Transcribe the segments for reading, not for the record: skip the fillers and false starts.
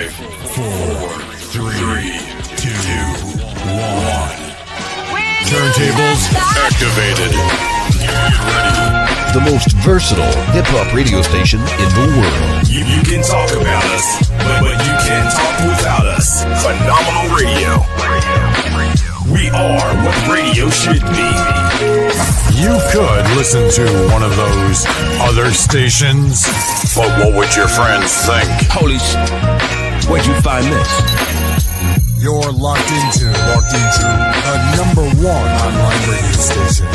5, 4, 3, 2, 1. Turntables activated. Get ready. The most versatile hip-hop radio station in the world. You can talk about us, but you can't talk without us. Phenomenal radio. We are what radio should be. You could listen to one of those other stations, but what would your friends think? Holy where'd you find this? You're locked into the number one online radio station.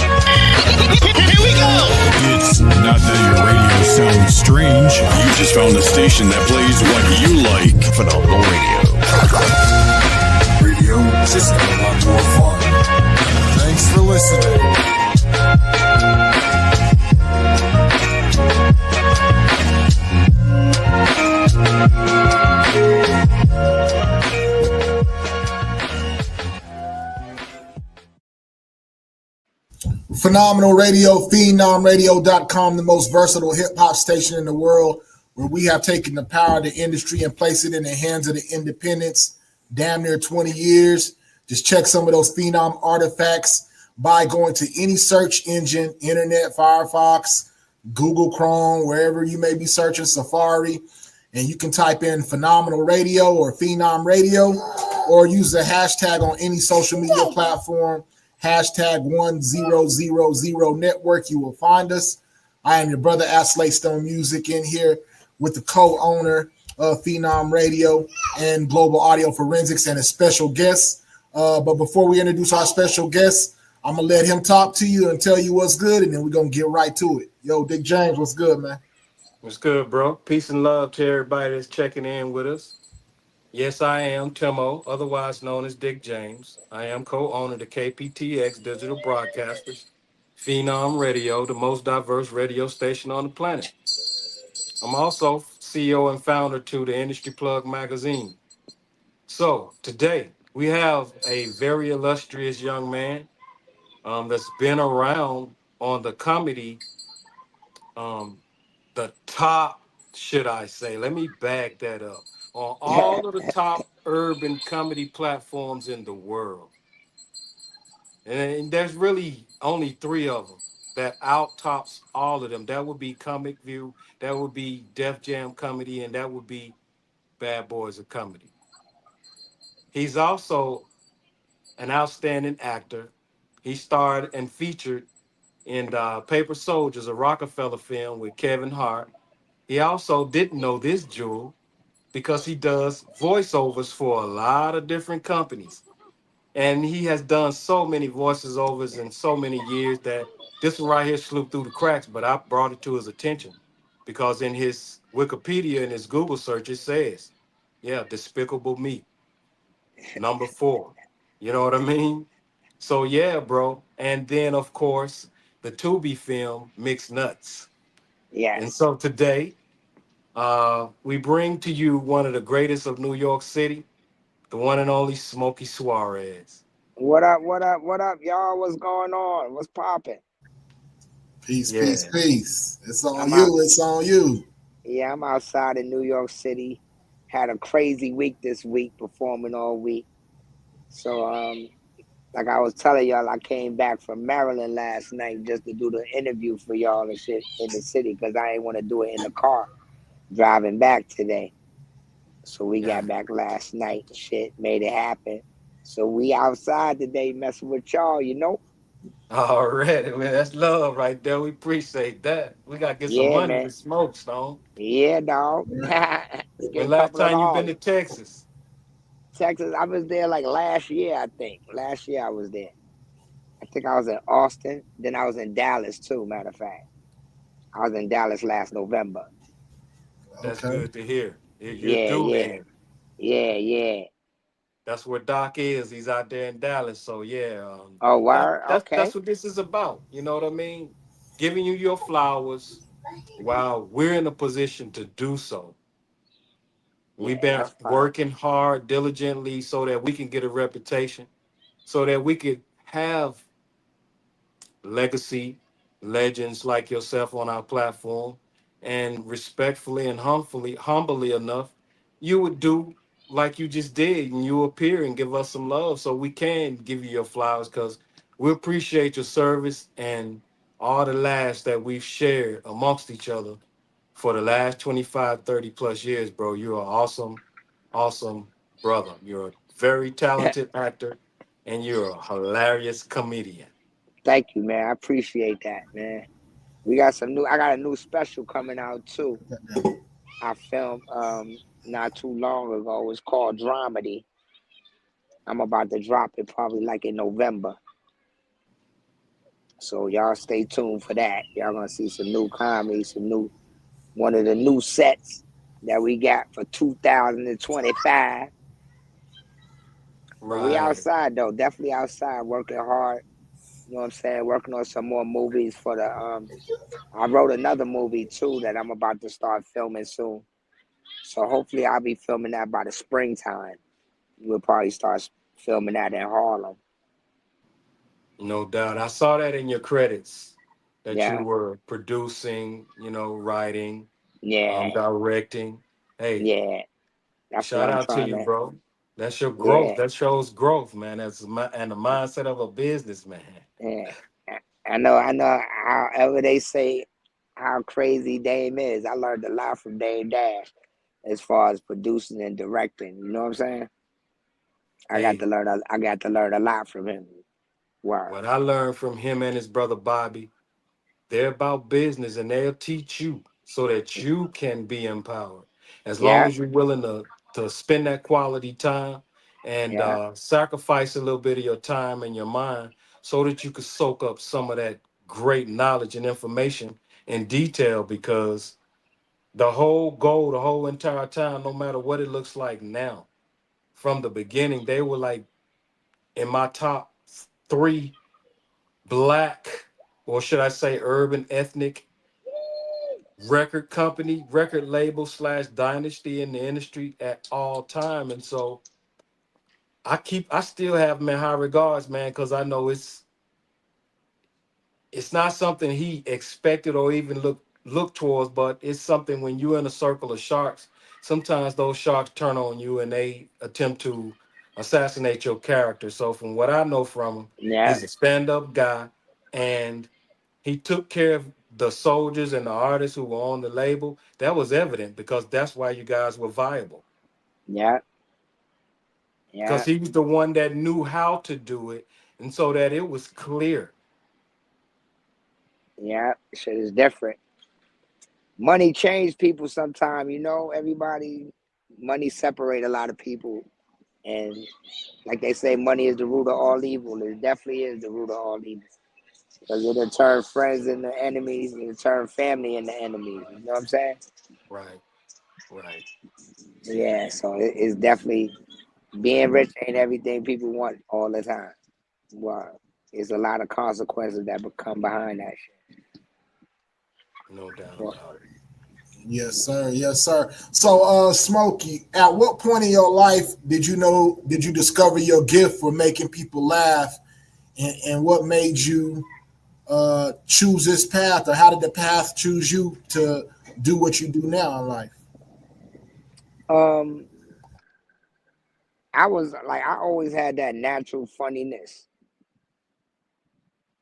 Here we go! It's not that your radio sounds strange. You just found a station that plays what you like. Phenomenal radio. Radio just got a lot more fun. Thanks for listening. Phenomenal Radio, PhenomRadio.com, the most versatile hip-hop station in the world, where we have taken the power of the industry and placed it in the hands of the independents. Damn near 20 years. Just check some of those Phenom artifacts by going to any search engine, internet, Firefox, Google Chrome, wherever you may be searching, Safari, and you can type in Phenomenal Radio or Phenom Radio, or use the hashtag on any social media platform, hashtag 1000 network. You will find us. I am your brother Aslay Stone Music in here with the co-owner of Phenom Radio and Global Audio Forensics and a special guest. But before we introduce our special guest, I'm going to let him talk to you and tell you what's good, and then we're going to get right to it. Yo, Dick James, what's good, man? What's good, bro? Peace and love to everybody that's checking in with us. Yes, I am Timo, otherwise known as Dick James. I am co-owner of the KPTX Digital Broadcasters, Phenom Radio, the most diverse radio station on the planet. I'm also CEO and founder to the Industry Plug magazine. So today we have a very illustrious young man that's been around on the comedy, the top, should I say, let me back that up, on all of the top urban comedy platforms in the world. And there's really only three of them that out-tops all of them. That would be Comic View, that would be Def Jam Comedy, and that would be Bad Boys of Comedy. He's also an outstanding actor. He starred and featured in Paper Soldiers, a Rockefeller film with Kevin Hart. He also didn't know this, Jewel, because he does voiceovers for a lot of different companies. And he has done so many voices overs in so many years that this one right here slipped through the cracks, but I brought it to his attention because in his Wikipedia and his Google search, it says, yeah, Despicable Me, number 4. You know what I mean? So yeah, bro. And then, of course, the Tubi film, Mixed Nuts. Yes. And so today, we bring to you one of the greatest of New York City, the one and only Smokey Suarez. What up, y'all? What's going on? What's popping? Peace, Yeah. peace. It's on you. It's on you. Yeah, I'm outside in New York City. Had a crazy week this week, performing all week. So, like I was telling y'all, I came back from Maryland last night just to do the interview for y'all and shit in the city because I ain't want to do it in the car driving back today. So we got back last night and shit, made it happen. So we outside today messing with y'all, you know? All right, man, that's love right there. We appreciate that. We got to get some money to smoke, Stone. Yeah, dog. When last time you been to Texas? Texas, I was there like last year, I think. Last year I was there. I think I was in Austin. Then I was in Dallas too, matter of fact. I was in Dallas last November. That's good to hear. Yeah. That's where Doc is. He's out there in Dallas. So yeah. Oh, word? Okay. That's what this is about. You know what I mean? Giving you your flowers while we're in a position to do so. We've been working hard, diligently, so that we can get a reputation, so that we could have legacy legends like yourself on our platform. And respectfully and humbly enough, you would do like you just did, and you appear and give us some love so we can give you your flowers, because we appreciate your service and all the laughs that we've shared amongst each other for the last 25, 30 plus years, bro. You're an awesome, awesome brother. You're a very talented actor, and you're a hilarious comedian. Thank you, man. I appreciate that, man. We got some new. I got a new special coming out too. I filmed not too long ago. It's called Dramedy. I'm about to drop it probably like in November. So y'all stay tuned for that. Y'all gonna see some new comedy, some new one of the new sets that we got for 2025. But we Right. outside though, definitely outside working hard. You know what I'm saying? Working on some more movies for the I wrote another movie too that I'm about to start filming soon. So hopefully I'll be filming that by the springtime. We'll probably start filming that in Harlem. No doubt. I saw that in your credits that you Yeah, were producing, writing, yeah, directing. Hey, yeah. That's what shout I'm out to trying you, to. bro. That's your growth. Yeah, That shows growth, man. And the mindset of a businessman. yeah. I know. However they say how crazy Dame is, I learned a lot from Dame Dash as far as producing and directing. You know what I'm saying? Hey, I got to learn a lot from him. Word. what I learned from him and his brother Bobby, they're about business, and they'll teach you so that you can be empowered. As long Yeah, as you're willing to spend that quality time and yeah, sacrifice a little bit of your time and your mind so that you could soak up some of that great knowledge and information in detail, because the whole goal, the whole entire time, no matter what it looks like now, from the beginning, they were like in my top three black, or should I say urban ethnic record company, record label slash dynasty in the industry at all time. And so I still have him in high regards, man, because I know it's not something he expected or even look towards, but it's something when you're in a circle of sharks, sometimes those sharks turn on you and they attempt to assassinate your character. So from what I know from him, yeah, he's a stand-up guy, and he took care of the soldiers and the artists who were on the label. That was evident because that's why you guys were viable. yeah, Because yeah, he was the one that knew how to do it, and so that it was clear. yeah. Shit is different. Money change people sometime, you know. Everybody, money separate a lot of people, and like they say, money is the root of all evil. It definitely is the root of all evil because it'll turn friends into enemies, and it'll turn family into enemies. You know what I'm saying? Right, right. Yeah. So it's definitely being rich ain't everything people want all the time. Well, there's a lot of consequences that come behind that shit. No doubt Well, about it. Yes, sir. Yes, sir. So, Smokey, at what point in your life did you discover your gift for making people laugh, and what made you choose this path, or how did the path choose you to do what you do now in life? um, I was like, I always had that natural funniness,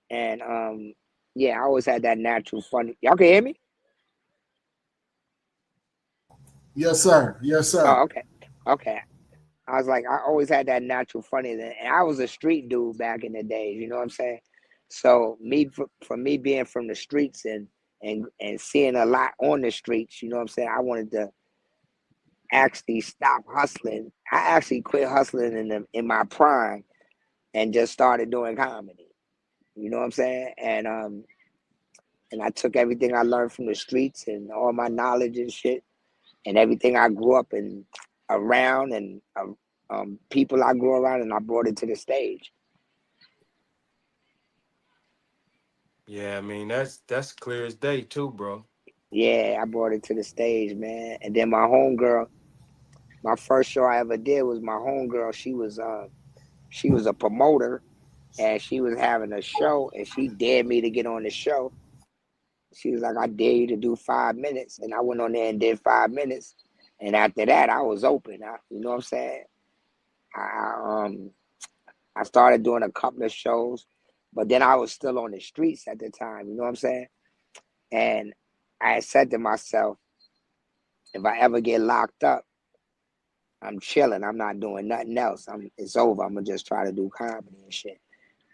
and yeah, I always had that natural funny. Y'all can hear me? Yes, sir. Yes, sir. Oh, okay, okay. I was like, I always had that natural funniness, and I was a street dude back in the days. You know what I'm saying? So for me being from the streets and seeing a lot on the streets, you know what I'm saying? I wanted to actually stop hustling. I actually quit hustling in my prime and just started doing comedy. You know what I'm saying? And I took everything I learned from the streets and all my knowledge and shit and everything I grew up and around and people I grew around and I brought it to the stage. Yeah, I mean that's clear as day too, bro. Yeah, I brought it to the stage, man. And then my homegirl, my first show I ever did was my homegirl. She was a promoter and she was having a show and she dared me to get on the show. She was like, I dare you to do 5 minutes. And I went on there and did 5 minutes. And after that, I was open. You know what I'm saying? I started doing a couple of shows, but then I was still on the streets at the time. You know what I'm saying? And I had said to myself, if I ever get locked up, I'm chilling. I'm not doing nothing else. It's over. I'm gonna just try to do comedy and shit.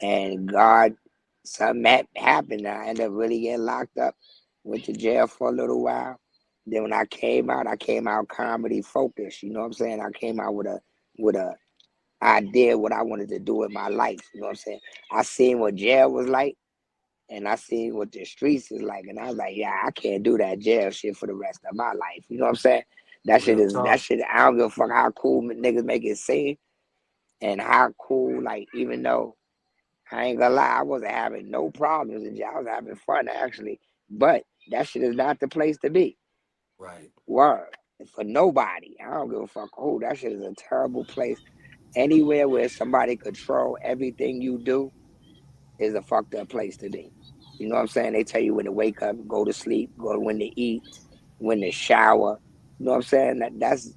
And God, something happened. I ended up really getting locked up. Went to jail for a little while. Then when I came out comedy focused. You know what I'm saying? I came out with a idea what I wanted to do with my life. You know what I'm saying? I seen what jail was like, and I seen what the streets is like, and I was like, yeah, I can't do that jail shit for the rest of my life. You know what I'm saying? That Real talk. shit. I don't give a fuck how cool niggas make it seem, and how cool, like, even though I ain't gonna lie, I wasn't having no problems in jail. I was having fun actually, but that shit is not the place to be. Right. Word. For nobody. I don't give a fuck who. That shit is a terrible place. Anywhere where somebody control everything you do is a fucked up place to be. You know what I'm saying? They tell you when to wake up, go to sleep, when to eat, when to shower. You know what I'm saying? That's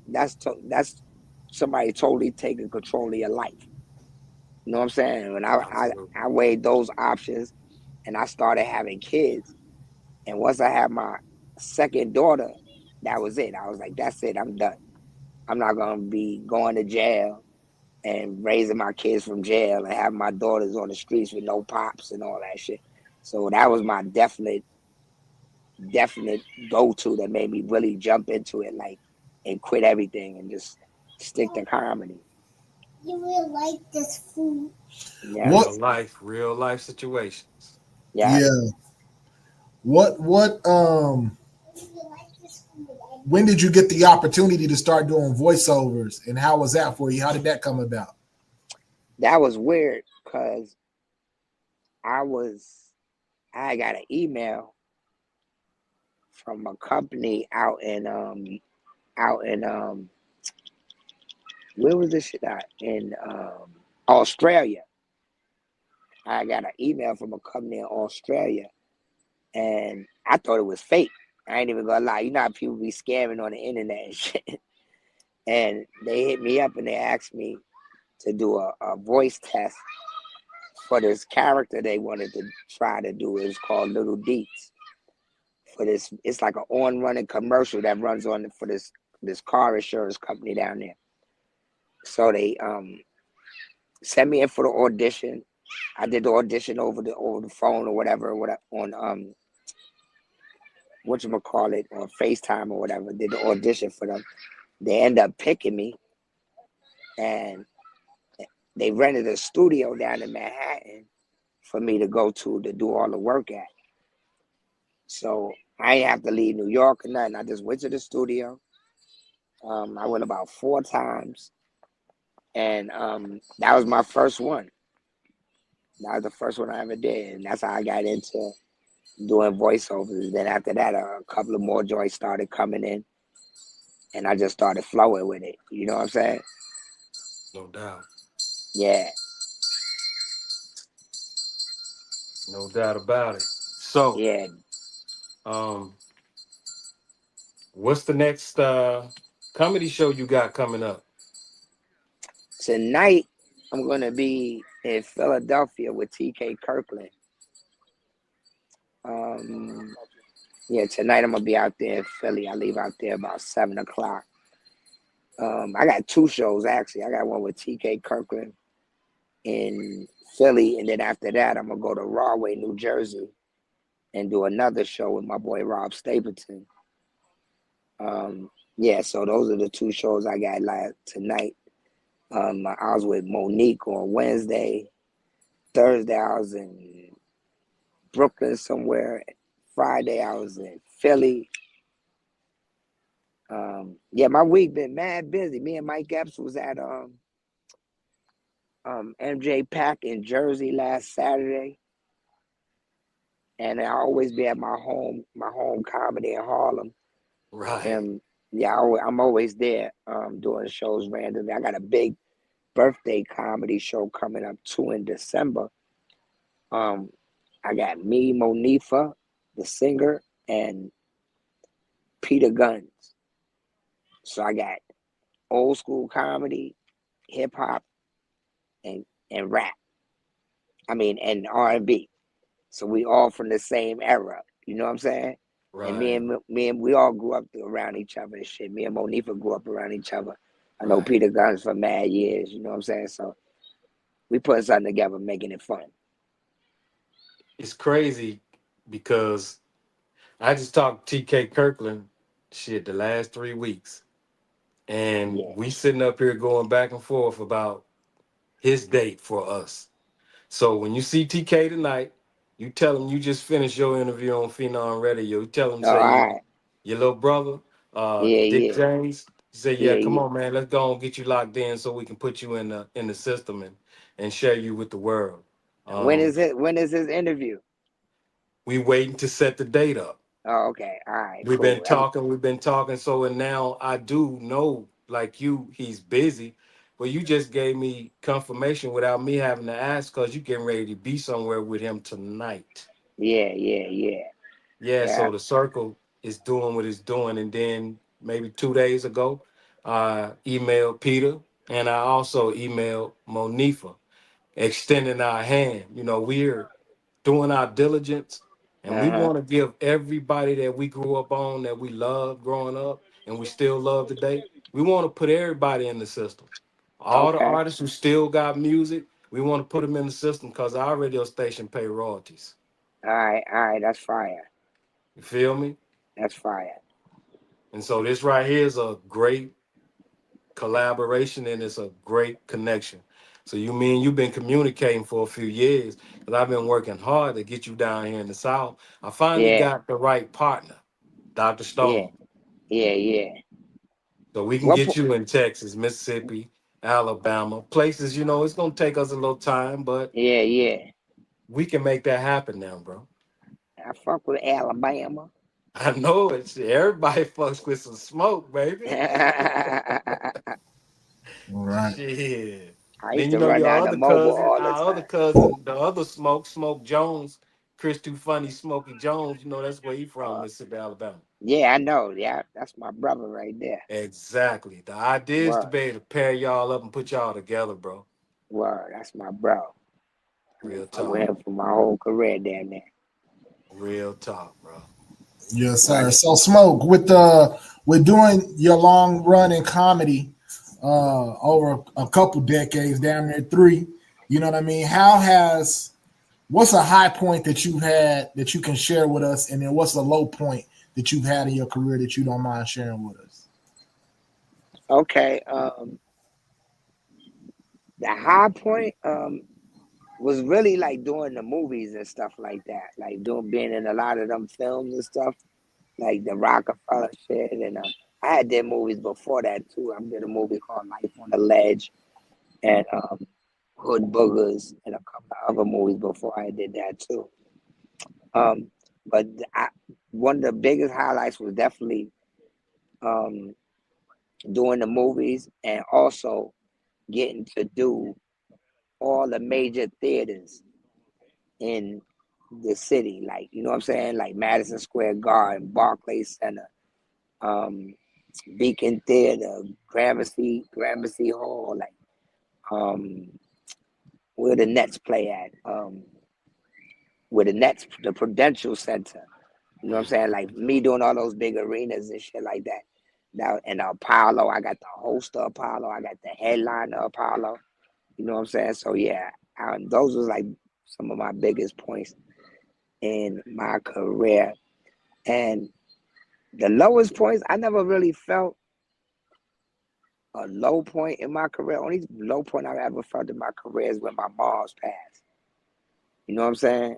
somebody totally taking control of your life. You know what I'm saying? When Absolutely. I weighed those options and I started having kids, and once I had my second daughter, that was it. I was like, that's it. I'm done. I'm not gonna be going to jail and raising my kids from jail and having my daughters on the streets with no pops and all that shit. So that was my definite go-to that made me really jump into it, like, and quit everything and just stick to comedy. You really like this food? Yeah, What? Real life situations. yeah. Yeah. What? When did you get the opportunity to start doing voiceovers, and how was that for you? How did that come about? That was weird because I got an email from a company out in where was this shit at? In Australia. I got an email from a company in Australia, and I thought it was fake. I ain't even gonna lie. You know how people be scamming on the internet and shit. And they hit me up and they asked me to do a voice test for this character they wanted to try to do. It was called Little Deets. For this, it's like an on-running commercial that runs on for this car insurance company down there. So they sent me in for the audition. I did the audition over the phone or whatever on whatchamacallit, or FaceTime or whatever. Did the audition for them. They end up picking me, and they rented a studio down in Manhattan for me to go to do all the work at. So I ain't have to leave New York or nothing. I just went to the studio. I went about 4 times, and that was my first one. That was the first one I ever did, and that's how I got into doing voiceovers. Then after that, a couple of more joints started coming in, and I just started flowing with it. You know what I'm saying? No doubt. Yeah. No doubt about it. So, Yeah. what's the next comedy show you got coming up? Tonight, I'm going to be in Philadelphia with TK Kirkland. Yeah, tonight I'm going to be out there in Philly. I leave out there about 7 o'clock. I got 2 shows, actually. I got one with TK Kirkland in Philly, and then after that, I'm going to go to Rahway, New Jersey, and do another show with my boy Rob Stapleton. Yeah, so those are the 2 shows I got tonight. I was with Monique on Wednesday. Thursday, I was in Brooklyn somewhere. Friday, I was in Philly. Yeah, my week been mad busy. Me and Mike Epps was at MJ Pack in Jersey last Saturday, and I always be at my home comedy in Harlem. Right. And yeah, I'm always there doing shows randomly. I got a big birthday comedy show coming up too in December. I got me, Monifa, the singer, and Peter Guns. So I got old school comedy, hip hop, and rap. I mean, and R&B. So we all from the same era. You know what I'm saying? And Right, we all grew up around each other and shit. Me and Monifa grew up around each other. I know right. Peter Guns for mad years. You know what I'm saying? So we put something together, making it fun. It's crazy because I just talked to TK Kirkland shit the last 3 weeks. And Yeah. we sitting up here going back and forth about his date for us. So when you see TK tonight, you tell him you just finished your interview on Phenom Radio. You tell him, All say right. your little brother, Yeah, Dick yeah, James. Say, yeah, yeah, come yeah. on, man, let's go and get you locked in so we can put you in the system and share you with the world. When Um, is it? When is his interview? we waiting to set the date up. Oh, okay. All right. We've been Cool. talking, we've been talking. So, and now I do know, like you, he's busy. But you just gave me confirmation without me having to ask, because you getting ready to be somewhere with him tonight. Yeah, yeah, yeah, Yeah, yeah. so the circle is doing what it's doing. And then maybe 2 days ago, I emailed Peter and I also emailed Monifa, extending our hand. You know, we're doing our diligence, and we Uh-huh. want to give everybody that we grew up on, that we loved growing up, and we still love today. We want to put everybody in the system. All the Okay. artists who still got music, we want to put them in the system because our radio station pay royalties. All right. All right. That's fire. You feel me? That's fire. And so this right here is a great collaboration and it's a great connection. So you mean you've been communicating for a few years, because I've been working hard to get you down here in the South. I finally Yeah, got the right partner, Dr. yeah, Stone. yeah, yeah. So we can What? get you in Texas, Mississippi, Alabama, places, it's gonna take us a little time, but Yeah, yeah. we can make that happen now, bro. I fuck with Alabama. I know it's everybody fucks with some smoke, baby. I All right. Shit. used Then to run down the mobile all the Our other time. cousin, the other Smoke Jones, Chris Too Funny, Smokey Jones. That's where he from, Uh, Mississippi, Alabama. yeah, I know. Yeah, that's my brother right there. Exactly. The idea is to Word, be able to pair y'all up and put y'all together, bro. word. That's my bro. I've been Real fucking with talk. him for my whole career down there. Real talk, bro. Yes, sir. Word. So, Smoke, with doing your long run in comedy over a couple decades, damn near three. You know what I mean? What's a high point that you've had that you can share with us, and then what's a low point that you've had in your career that you don't mind sharing with us? Okay. The high point was really like doing the movies and stuff like that, like being in a lot of them films and stuff, like the Rockefeller shit, and I had did movies before that too. I did a movie called Life on the Ledge and Hood Boogers and a couple of other movies before I did that too. Um, but one of the biggest highlights was definitely um, doing the movies and also getting to do all the major theaters in the city, like you know what I'm saying, like Madison Square Garden, Barclays Center, um, Beacon Theater, Gramercy Hall, like um, where the Nets play at, where the Nets, the Prudential Center. You know what I'm saying? Like me doing all those big arenas and shit like that. Now and Apollo, I got the host of Apollo, I got the headliner of Apollo. You know what I'm saying? So yeah, those was like some of my biggest points in my career. And the lowest points, I never really felt a low point in my career. Only low point I've ever felt in my career is when my mom's passed. You know what I'm saying?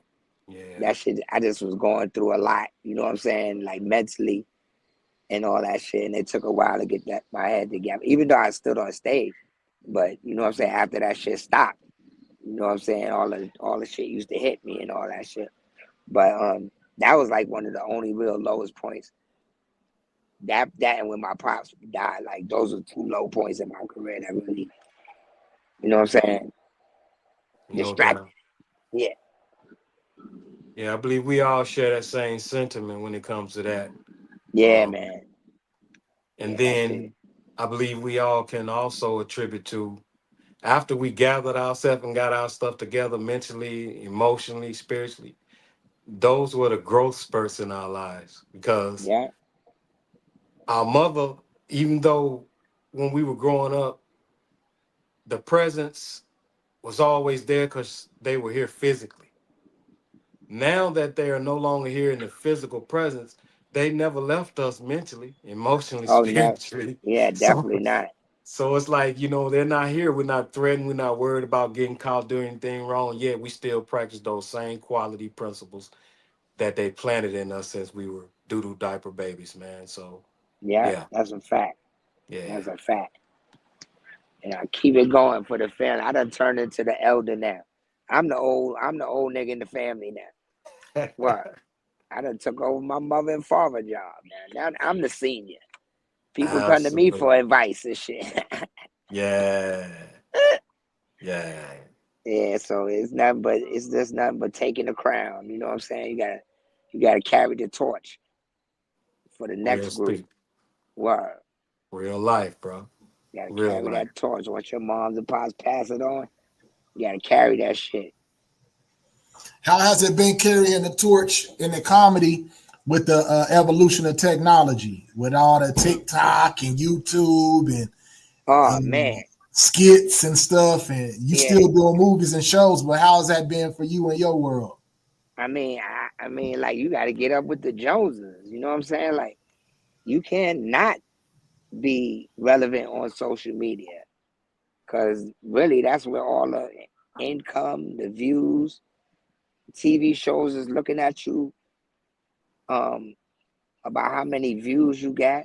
Yeah. That shit, I just was going through a lot. You know what I'm saying? Like mentally and all that shit. And it took a while to get my head together, even though I stood on stage. But you know what I'm saying? After that shit stopped, you know what I'm saying? All the shit used to hit me and all that shit. But that was like one of the only real lowest points. That and when my pops died, like those are two low points in my career that really, you know what I'm saying, No distracted. doubt. Yeah, Yeah, I believe we all share that same sentiment when it comes to that. yeah, Um, man. And Yeah, that shit. then I believe we all can also attribute to after we gathered ourselves and got our stuff together mentally, emotionally, spiritually, those were the growth spurts in our lives because Yeah. our mother, even though when we were growing up, the presence was always there because they were here physically. Now that they are no longer here in the physical presence, they never left us mentally, emotionally, Oh, no. spiritually. Yeah, So, definitely not. so it's like, they're not here. We're not threatened. We're not worried about getting caught doing anything wrong. Yet we still practice those same quality principles that they planted in us since we were doo-doo diaper babies, man. So, Yeah, yeah, that's a fact. yeah. That's a fact. And I keep it going for the family. I done turned into the elder now. I'm the old nigga in the family now. What? I done took over my mother and father job now. Now I'm the senior. People come to me for Absolutely. advice and shit. Yeah. Yeah. Yeah, so it's just nothing but taking the crown. You know what I'm saying? You gotta carry the torch for the Real next group. speak. Word. Real life, bro. You gotta Real carry life. that torch. Once your moms and pops pass it on, you gotta carry that shit. How has it been carrying the torch in the comedy with the evolution of technology, with all the TikTok and YouTube Oh and man. skits and stuff, and you Yeah. still doing movies and shows? But how has that been for you in your world? I mean, like you gotta get up with the Joneses. You know what I'm saying? Like you can't not be relevant on social media. Cause really that's where all the income, the views, TV shows is looking at you, um, about how many views you got.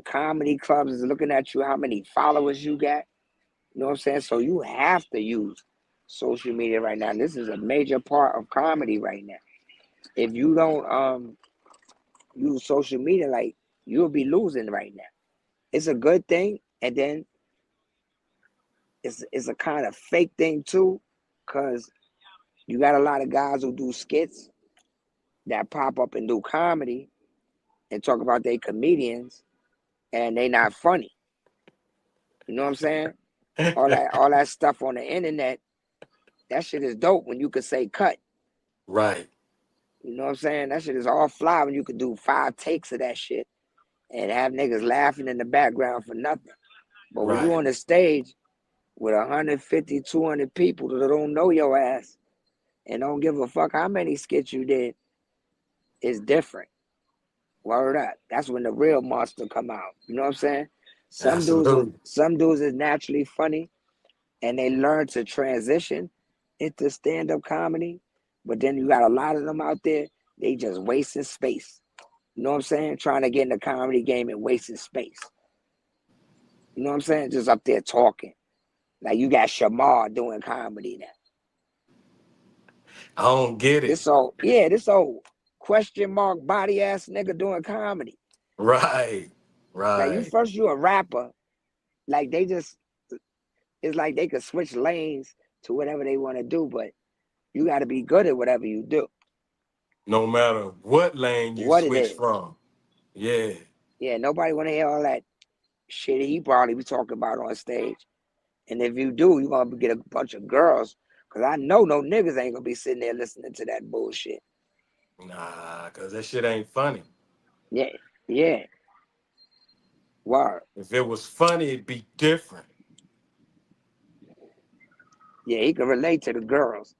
Comedy clubs is looking at you, how many followers you got. You know what I'm saying? So you have to use social media right now. And this is a major part of comedy right now. If you don't use social media, like you'll be losing right now. It's a good thing, and then it's a kind of fake thing too, cause you got a lot of guys who do skits that pop up and do comedy and talk about they comedians and they not funny. You know what I'm saying? All that stuff on the internet, that shit is dope when you could say cut. Right. You know what I'm saying? That shit is all fly when you could do 5 takes of that shit and have niggas laughing in the background for nothing. But when you Right. on the stage with 150, 200 people that don't know your ass and don't give a fuck how many skits you did, it's different. Word up. That's when the real monster come out. You know what I'm saying? Absolutely. Some dudes is naturally funny and they learn to transition into stand-up comedy. But then you got a lot of them out there, they just wasting space. You know what I'm saying? Trying to get in the comedy game and wasting space. You know what I'm saying? Just up there talking. Like you got Shamar doing comedy now. I don't get it. This old question mark body ass nigga doing comedy. Right. Like Right. you a rapper. Like they just it's like they could switch lanes to whatever they want to do, but you got to be good at whatever you do. No matter what lane you What it switch is. from. Yeah. Yeah, nobody want to hear all that shit he probably be talking about on stage. And if you do, you're going to get a bunch of girls. Because I know no niggas ain't going to be sitting there listening to that bullshit. Nah, cause that shit ain't funny. Yeah, yeah, word. If it was funny, it'd be different. Yeah, he can relate to the girls.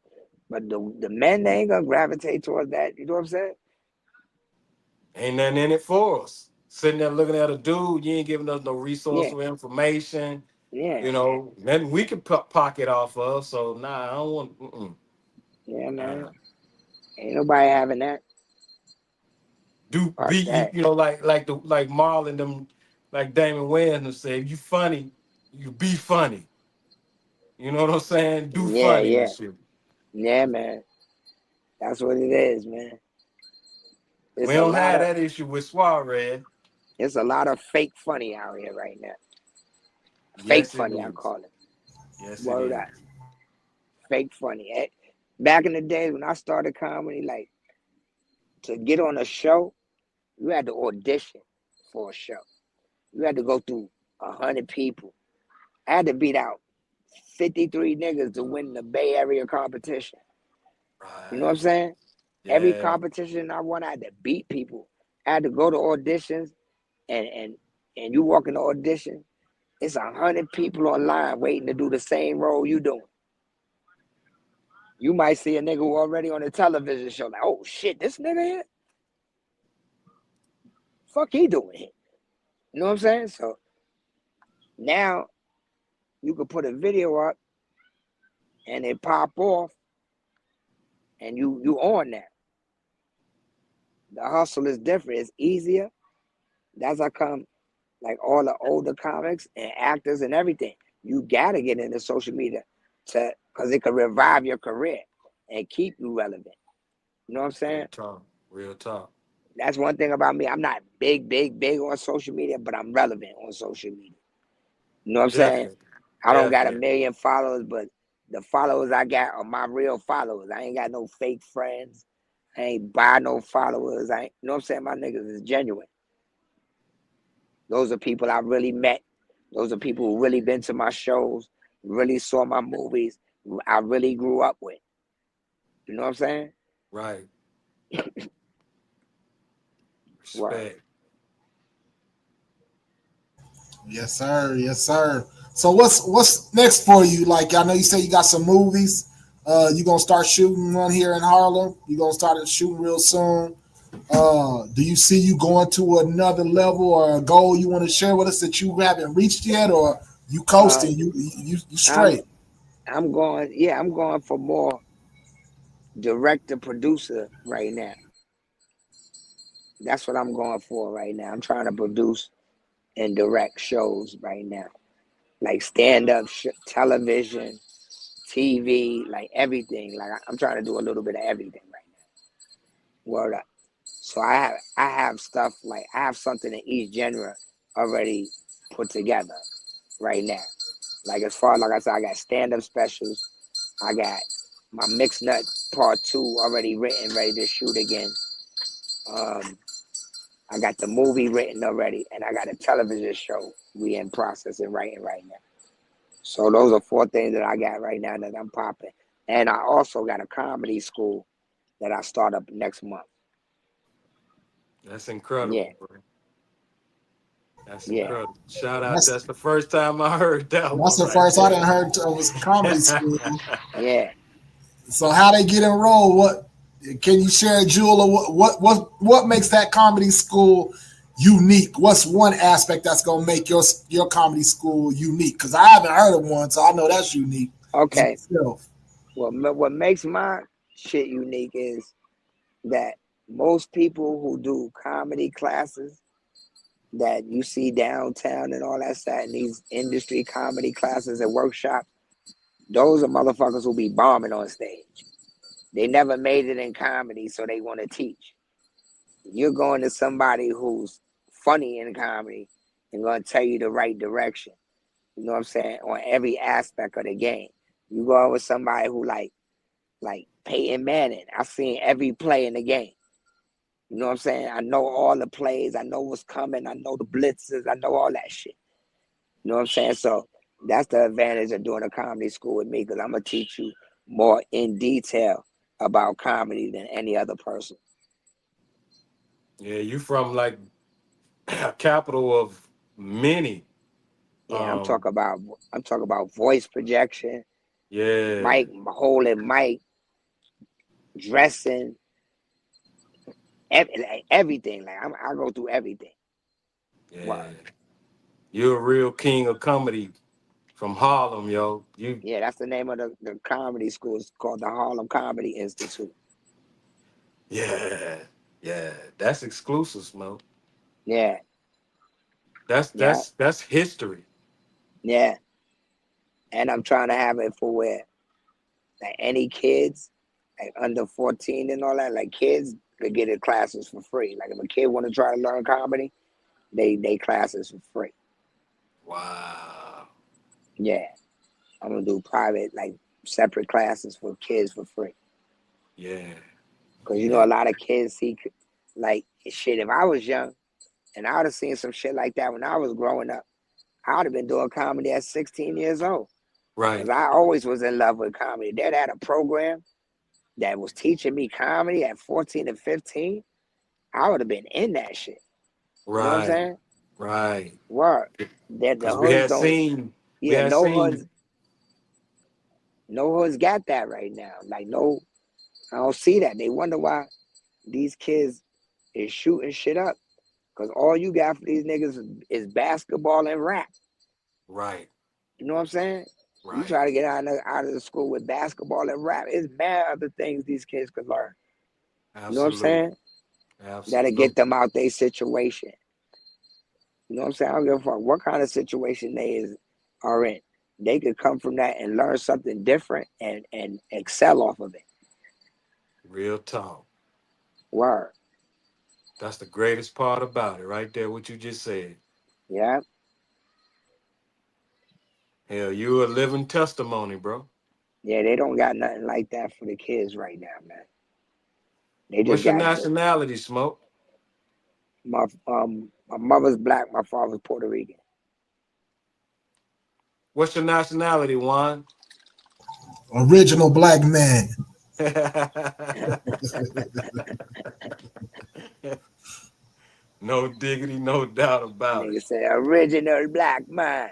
But the men, they ain't going to gravitate towards that. You know what I'm saying? Ain't nothing in it for us. Sitting there looking at a dude, you ain't giving us no Yeah, resourceful information. yeah, Nothing we can pocket off of. So nah, I don't want. yeah, man. Uh, Ain't nobody having that. do Fuck be that. like Marlon them, like Damon Wayans said, you funny, you be funny. You know what I'm saying? Do Yeah, funny and yeah. shit. Yeah, man. That's what it is, man. We It's a don't lot have of that issue with Suarez. it's a lot of fake funny out here right now. Fake Yes, it funny, I is. call it. Yes, it Word is. up. Fake funny. Back in the day when I started comedy, like to get on a show, you had to audition for a show. You had to go through 100 people. I had to beat out 53 niggas to win the Bay Area competition. You know what I'm Right. saying? Every Yeah. competition I won, I had to beat people. I had to go to auditions, and and you walk in the audition, it's 100 people online waiting to do the same role you doing. You might see a nigga who already on a television show, like, oh shit, this nigga here? Fuck he doing here? You know what I'm saying? So now you could put a video up and it pop off, and you on that. The hustle is different. It's easier. That's how come like all the older comics and actors and everything, you gotta get into social media to because it can revive your career and keep you relevant. You know what I'm saying? Real talk. Real talk. That's one thing about me. I'm not big on social media, but I'm relevant on social media. You know what I'm saying? Definitely. I don't got a Definitely. million followers, but the followers I got are my real followers. I ain't got no fake friends. I ain't buy no followers. You know what I'm saying? My niggas is genuine. Those are people I really met. Those are people who really been to my shows, really saw my movies. I really grew up with. You know what I'm saying? Right. Word. Respect. Yes, sir. Yes, sir. So what's next for you? Like I know you say you got some movies. You gonna start shooting one here in Harlem. You gonna start shooting real soon. Do you see you going to another level or a goal you want to share with us that you haven't reached yet, or you Um, coasting? You I'm straight? I'm going. Yeah, I'm going for more director producer right now. That's what I'm going for right now. I'm trying to produce and direct shows right now, like stand up television, TV, like everything. Like I'm trying to do a little bit of everything right now. Word up. So I have stuff like I have something in each genre already put together right now. Like as far like I said, I got stand up specials. I got my mixed nut part two already written, ready to shoot again. Um, I got the movie written already, and I got a television show we in process and writing right now. So those are four things that I got right now that I'm popping. And I also got a comedy school that I start up next month. That's Yeah, incredible, bro. That's yeah. incredible. Shout out. That's That's the first time I heard that that's one the right first I there. didn't heard of was comedy school. Yeah. So how they get enrolled? What can you share, Jewel? Or what makes that comedy school unique? What's one aspect that's gonna make your comedy school unique? Because I haven't heard of one, so I know that's unique in Okay. itself. Well, what makes my shit unique is that most people who do comedy classes that you see downtown and all that stuff, and these industry comedy classes and workshops, those are motherfuckers who be bombing on stage. They never made it in comedy, so they want to teach. You're going to somebody who's funny in comedy and going to tell you the right direction. You know what I'm saying? On every aspect of the game. You go with somebody who like Peyton Manning. I've seen every play in the game. You know what I'm saying? I know all the plays. I know what's coming. I know the blitzes. I know all that shit. You know what I'm saying? So that's the advantage of doing a comedy school with me, because I'm going to teach you more in detail about comedy than any other person. Yeah, you from like capital of many. Yeah, Um, I'm talking about voice projection, yeah, mic, holding mic, dressing, everything. Like I go through everything. yeah. Word. You're a real king of comedy from Harlem, yo. You, Yeah, that's the name of the comedy school. It's called the Harlem Comedy Institute. yeah, yeah. That's exclusive, Mo. Yeah, That's yeah, that's that's history. yeah. And I'm trying to have it for where like any kids, like under 14 and all that, like kids could get in classes for free. Like if a kid want to try to learn comedy, they classes for free. Wow. Yeah, I'm gonna do private like separate classes for kids for free. Yeah, Cause you know yeah. a lot of kids see like shit. If I was young And I would have seen some shit like that when I was growing up. I would have been doing comedy at 16 years old. Right. Because I always was in love with comedy. Dad had a program that was teaching me comedy at 14 and 15. I would have been in that shit. Right. You know what I'm saying? Right. Word. That the we hoods had don't. seen. Yeah, we had no seen, hoods. No hoods got that right now. Like no, I don't see that. They wonder why these kids is shooting shit up. Because all you got for these niggas is basketball and rap. Right. You know what I'm saying? Right. You try to get out of the school with basketball and rap. It's mad other things these kids could learn. Absolutely. You know what I'm saying? Absolutely. That'll get them out their situation. You know what I'm saying? I don't give a fuck what kind of situation they are in. They could come from that and learn something different and excel off of it. Real talk. Word. That's the greatest part about it, right there. What you just said. Yeah. Hell, you a living testimony, bro. Yeah, they don't got nothing like that for the kids right now, man. They just What's your got nationality, Smoke? my mother's black, my father's Puerto Rican. What's your nationality, Juan? Original black man. No diggity, no doubt about Nigga it. say original black man.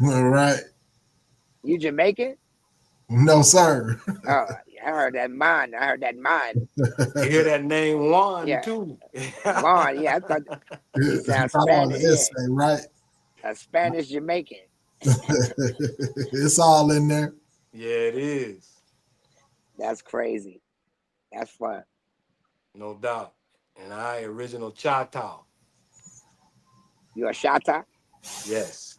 All right. You Jamaican? No, sir. Oh, I heard that mine. I heard that mine. You hear that name Juan, Yeah. too. Juan, yeah, I thought he You sounds thought I was Spanish. an Yeah. essay, right? A Spanish Jamaican. It's all in there. Yeah, it is. That's crazy. That's fun. No doubt. And I original Choctaw. You a Shata? Yes.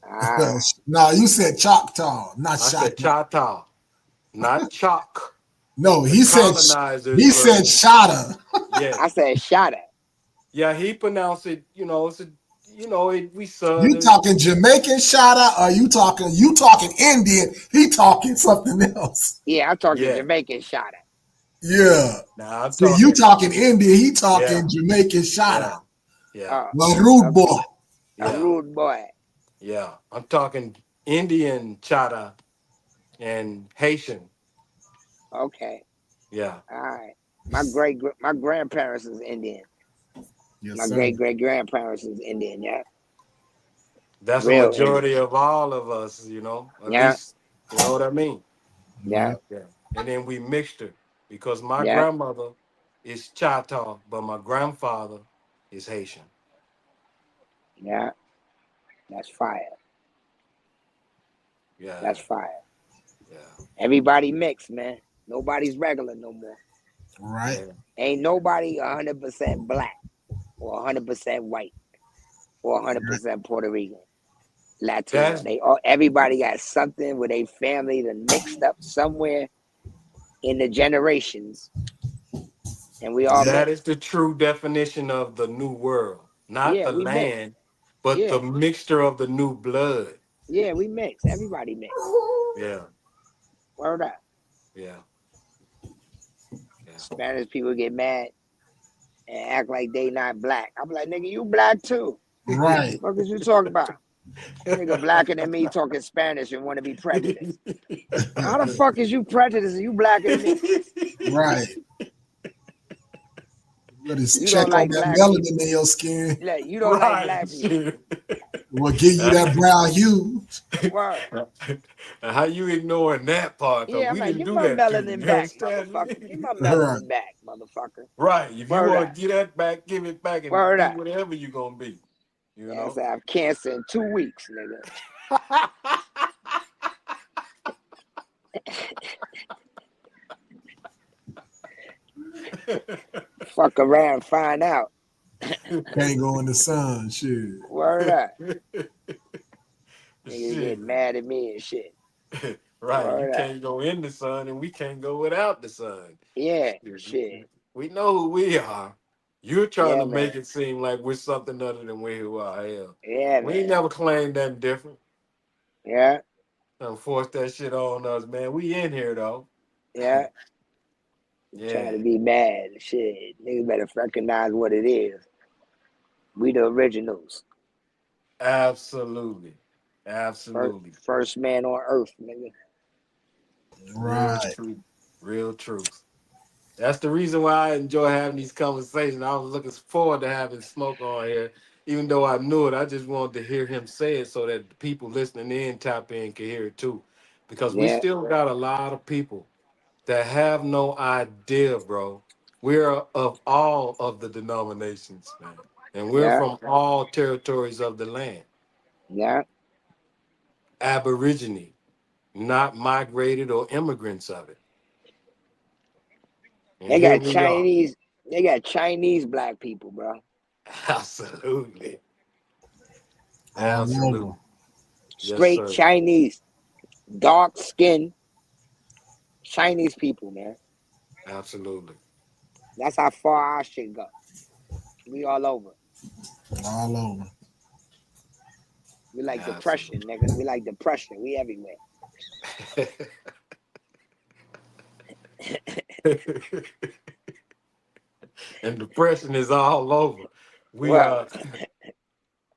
Ah, No, you said Choctaw, not I said Choctaw. Choctaw, not Chalk. No, The he said colonizers he said version. Shada. Yes. I said Shata. Yeah, he pronounced it, it's we You Southern. talking Jamaican Shada, or you talking Indian? He talking something else. Yeah, I'm talking Yeah. Jamaican Shata. Yeah. Nah, I'm See, talking. you talking Indian, he talking Yeah. Jamaican Shada. Yeah. My rude boy. A rude boy. Yeah. I'm talking Indian Chata and Haitian. Okay. Yeah. All right. My grandparents is Indian. Yes, My sir. great grandparents is Indian. Yeah. That's Real a majority of all of us, At Yeah. least, you know what I mean? Yeah. Yeah. And then we mixed her because my Yeah. grandmother is Choctaw, but my grandfather is Haitian. Yeah. That's fire. Yeah. That's fire. Yeah. Everybody mixed, man. Nobody's regular no more. Right. Yeah. Ain't nobody 100% black or 100% white or 100% Puerto Rican, Latino. Everybody got something with a family that mixed up somewhere in the generations, and we all That mix. is the true definition of the new world. Not Yeah, the we mix. land, but Yeah. the mixture of the new blood. Yeah, we mix. Everybody mix. Yeah. Word up. Yeah. Spanish people get mad and act like they not black. I'm like, nigga, you black too. Right. What is you talking about? Nigga blacker than me talking Spanish and want to be prejudiced. How the fuck is you prejudiced and you blacker than me? Right. You better You check don't on like that black melanin people. in your skin. Like, you don't like black people. We'll give you that brown hue. Word. How you ignoring that part? Yeah, I'm We like, didn't give do my that to you. melanin You back, understand me? motherfucker. Give my melanin back, motherfucker. Right. If you Word want up. to get that back, give it back and Word be up. whatever you're going to be. Yeah, I have cancer in 2 weeks, nigga. Fuck around, find out. Can't go in the sun, shit. Word up. Niggas get mad at me and shit. Right. Word You up. can't go in the sun and we can't go without the sun. Yeah, shit. We know who we are. You're trying to man. make it seem like we're something other than we who are. Hell. Yeah, We man. ain't never claimed nothing different. Yeah. Don't force that shit on us, man. We in here though. Yeah. Yeah. Trying to be mad. Shit. Niggas better recognize what it is. We the originals. Absolutely. Absolutely. First man on earth, nigga. Real Right. truth. Real truth. That's the reason why I enjoy having these conversations. I was looking forward to having Smoke on here. Even though I knew it, I just wanted to hear him say it so that the people listening in, tap in, can hear it too. Because we Yeah, still got a lot of people that have no idea, bro. We're of all of the denominations, man. And we're yeah, from all territories of the land. yeah. Aborigine, not migrated or immigrants of it. And They here got we are. Chinese. They got Chinese black people, bro. Absolutely. All Absolutely. over. Yes, Straight sir. Chinese, dark skin Chinese people, man. Absolutely. That's how far our shit go. We all over. All over. We like depression, Absolutely. nigga. We like depression. We everywhere. And depression is all over. We Well, uh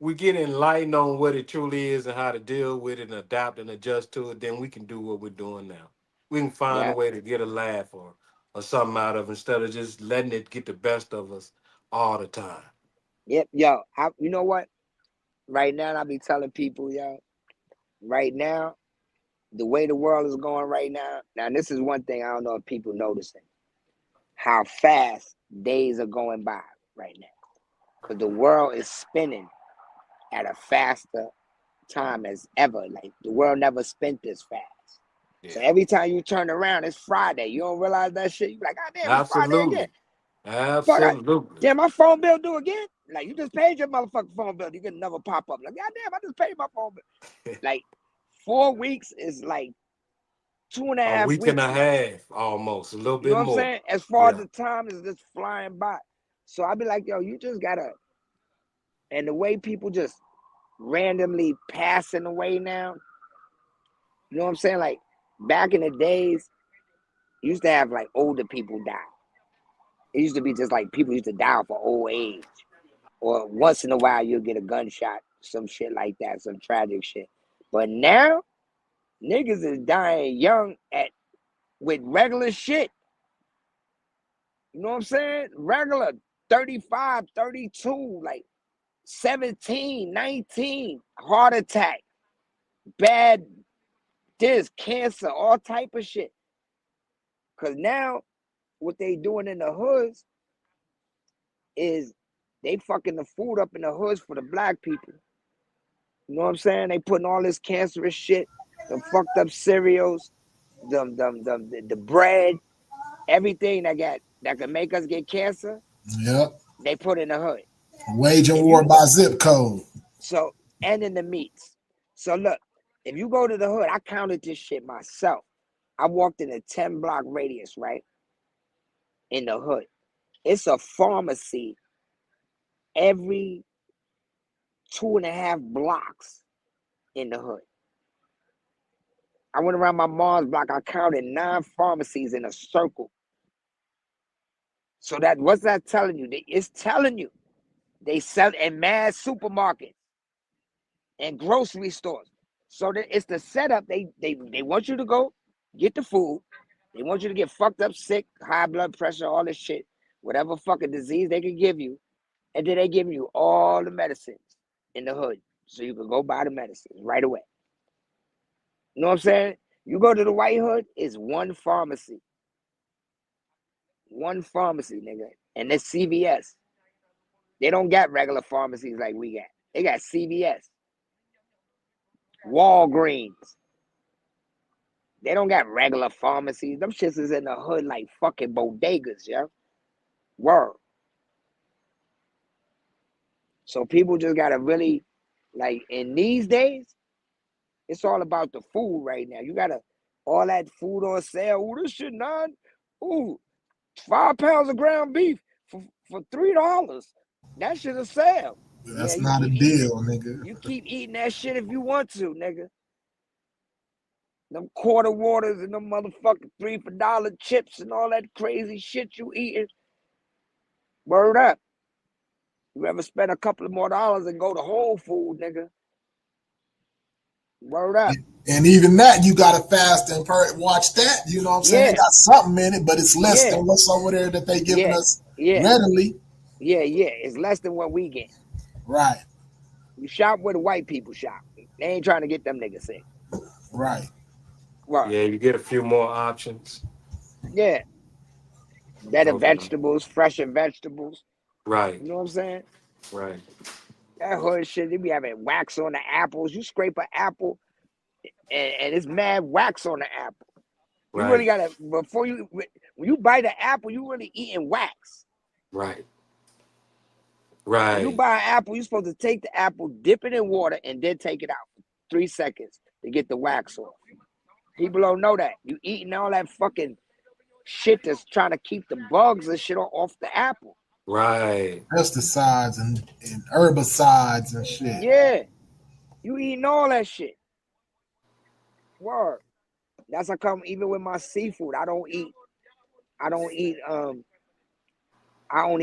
we get enlightened on what it truly is and how to deal with it and adapt and adjust to it, then we can do what we're doing now. We can find a yeah, way to get a laugh or something out of it instead of just letting it get the best of us all the time. yep, yo. You know what? Right now, I be telling people, yo. Right now, the way the world is going right now. Now, this is one thing I don't know if people noticing how fast days are going by right now, because the world is spinning at a faster time as ever. Like the world never spent this fast. So Yeah. every time you turn around, it's Friday. You don't realize that shit. You be like, God damn, it's Friday again. Absolutely. Fuck, Absolutely. damn, my phone bill due again. Like you just paid your motherfucking phone bill. You get another pop up. Like, God damn, I just paid my phone bill. Like 4 weeks is like two and a A half week and weeks a now. half almost, a little You know bit what I'm more. saying? As far as Yeah. the time is just flying by. So I be like, yo, you just gotta, and the way people just randomly passing away now, you know what I'm saying? Like back in the days, you used to have like older people die. It used to be just like people used to die for old age. Or once in a while you'll get a gunshot, some shit like that, some tragic shit. But now, niggas is dying young at with regular shit. You know what I'm saying? Regular 35, 32, like 17, 19, heart attack, bad this, cancer, all type of shit. Cause now what they doing in the hoods is they fucking the food up in the hoods for the black people. You know what I'm saying? They putting all this cancerous shit, the fucked up cereals, the bread, everything that can make us get cancer, Yep. they put in the hood. Waging If war you by zip code. so and in the meats. So look, if you go to the hood, I counted this shit myself. I walked in a 10-block radius, right? In the hood. It's a pharmacy every 2.5 blocks in the hood. I went around my mom's block. I counted 9 pharmacies in a circle. So that what's that telling you? It's telling you they sell in mad supermarkets and grocery stores. So that it's the setup. They want you to go get the food. They want you to get fucked up, sick, high blood pressure, all this shit, whatever fucking disease they can give you, and then they give you all the medicines in the hood, so you can go buy the medicines right away. You know what I'm saying? You go to the White Hood, it's one pharmacy, nigga, and it's CVS. They don't got regular pharmacies like we got. They got CVS, Walgreens. They don't got regular pharmacies. Them shits is in the hood like fucking bodegas, yeah. Word. So people just gotta really, like, in these days, it's all about the food right now. You gotta all that food on sale. Ooh, this shit none. Ooh, 5 pounds of ground beef for $3. That shit a sale. Yeah, That's not a deal, nigga. you keep eating that shit if you want to, nigga. Them quarter waters and them motherfucking $3 for chips and all that crazy shit you eating. Word up. You ever spend a couple of more dollars and go to Whole Food, nigga? Word up. And even that, you gotta fast and watch that. You know what I'm saying? They got something in it, but it's less than what's over there that they giving us readily. Yeah. It's less than what we get. Right. You shop where the white people shop. They ain't trying to get them niggas sick. Right. Right. Yeah, you get a few more options. Yeah. Better vegetables, fresher vegetables. Right. You know what I'm saying? Right. That hood shit, they be having wax on the apples. You scrape an apple and it's mad wax on the apple. You really gotta, when you bite an apple, you really eating wax. Right. Right. When you buy an apple, you're supposed to take the apple, dip it in water, and then take it out for 3 seconds to get the wax off. People don't know that. You eating all that fucking shit that's trying to keep the bugs and shit off the apple. Right. Pesticides and herbicides and shit. Yeah. You eating all that shit. Word. That's how come even with my seafood, I only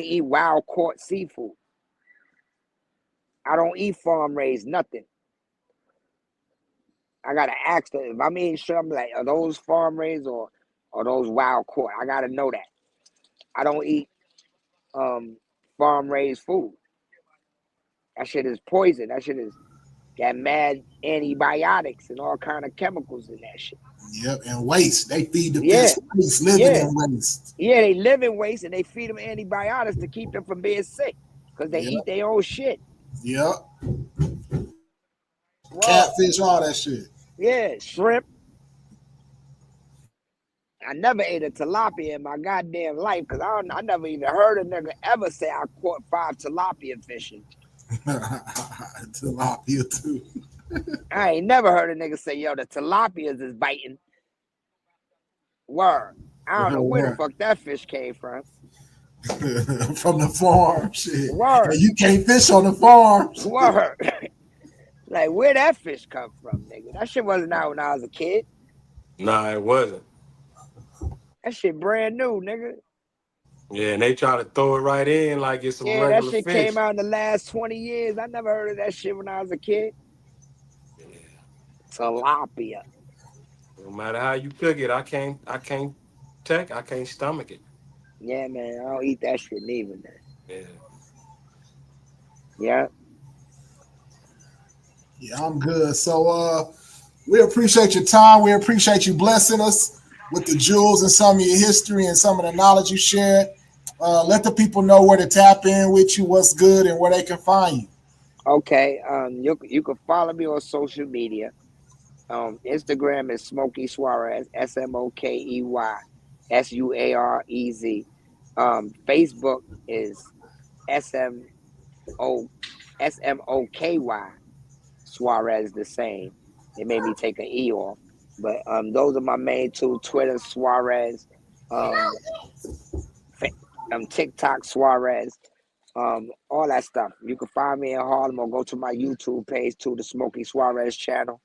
eat wild caught seafood. I don't eat farm raised nothing. I gotta ask them if I'm eating shit. I'm like, are those farm raised or are those wild caught? I gotta know that. I don't eat farm raised food. That shit is poison. That shit is got mad antibiotics and all kind of chemicals in that shit. Yep, and waste. They feed the fish waste, living in waste. Yeah, they live in waste and they feed them antibiotics to keep them from being sick because they eat their own shit. Yep. Catfish, all that shit. Yeah, shrimp. I never ate a tilapia in my goddamn life because I never even heard a nigga ever say I caught 5 tilapia fishing. Tilapia too. I ain't never heard a nigga say, yo, the tilapias is biting. Word. I don't know where the fuck that fish came from. From the farm, shit. Word. And you can't fish on the farm. Word. Like, where that fish come from, nigga? That shit wasn't out when I was a kid. Nah, it wasn't. That shit brand new, nigga. Yeah, and they try to throw it right in like it's some regular that shit fish. Came out in the last 20 years. I never heard of that shit when I was a kid. Yeah. Tilapia. No matter how you cook it, I can't stomach it. Yeah, man, I don't eat that shit neither, man. Yeah. Yeah. Yeah, I'm good. So we appreciate your time. We appreciate you blessing us with the jewels and some of your history and some of the knowledge you shared. Let the people know where to tap in with you, what's good, and where they can find you. Okay. You can follow me on social media. Instagram is Smokey Suarez, SMOKEY SUAREZ. Facebook is SMOKY Suarez the same. They made me take an E off. But those are my main two. Twitter Suarez, TikTok Suarez, all that stuff. You can find me in Harlem or go to my YouTube page too, the Smokey Suarez channel.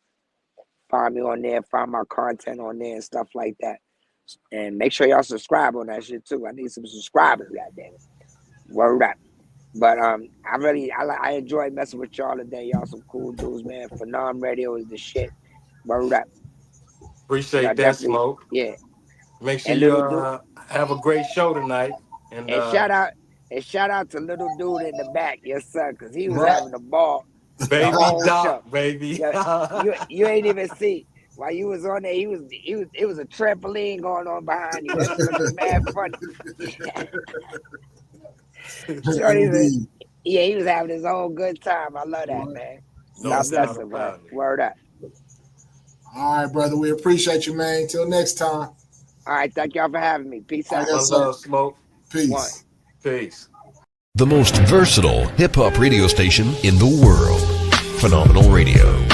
Find me on there, find my content on there and stuff like that. And make sure y'all subscribe on that shit too. I need some subscribers, goddammit. Word up. But I enjoy messing with y'all today. Y'all some cool dudes, man. PHENOM Radio is the shit. Word up. Appreciate that, Smoke. Yeah. Make sure you have a great show tonight. And shout out to little dude in the back, yes sir, because he was having a ball. Baby Doc, baby. You ain't even see while you was on there. It was a trampoline going on behind you. That was mad funny. He was having his own good time. I love that, man. God bless him, man. Word up. All right, brother. We appreciate you, man. Till next time. All right, thank y'all for having me. Peace out. Love, Smoke. Peace. Peace. The most versatile hip-hop radio station in the world. Phenomenal Radio.